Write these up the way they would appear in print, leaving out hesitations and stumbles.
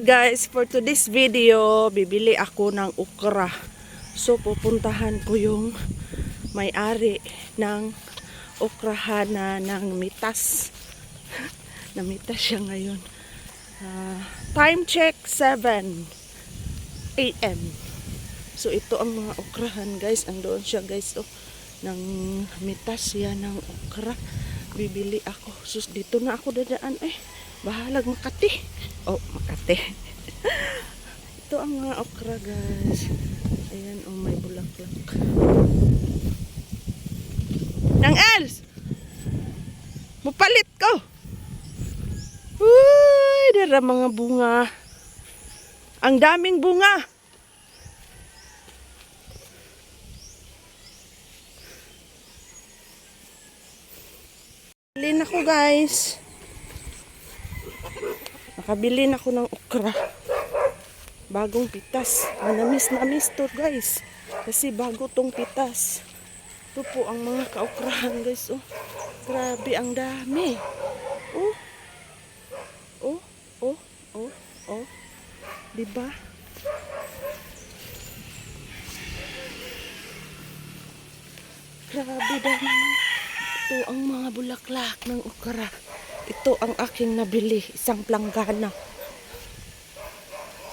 guys, for today's video, bibili ako ng okra. So pupuntahan ko yung may-ari ng okrahan na ng mitas. Namitas siya ngayon. Time check 7 AM. So ito ang mga okrahan guys. Andoon siya guys. Oh, ng mitas siya ng okra. Bibili ako. Sus, dito na ako dadaan bahalag Makati. Oh, Makati. Ito ang mga okra guys. Ayan, oh, may bulaklak. Nang Els! Mupalit ko! Uy, dara mga bunga. Ang daming bunga. Bilhin ako guys. Nakabili na ako ng okra. Bagong pitas. Manamis to guys. Kasi bago tong pitas. Ito po ang mga kaokrahan guys. Oh, grabe ang dami. Oh. Oh, oh, oh, oh. Diba? Grabe dami. Ito ang mga bulaklak ng okra. Ito ang aking nabili. Isang planggana.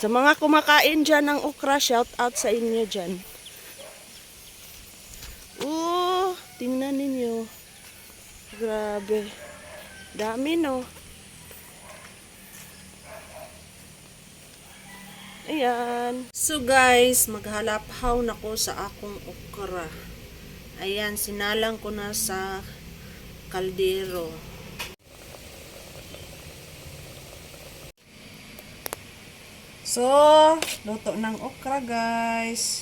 Sa mga kumakain dyan ng okra, shout out sa inyo dyan. Tingnan ninyo. Grabe. Dami no. Ayan. So guys, maghalaphaw na ko sa akong okra. Ayan, sinalang ko na sa kaldero. So, luto ng okra guys.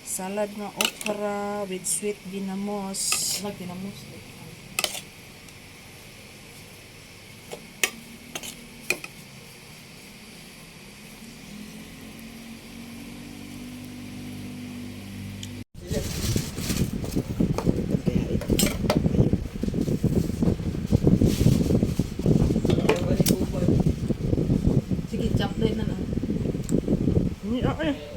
Salad ng okra with sweet ginamos. Ginamos. Sige, chop na na. Hindi ako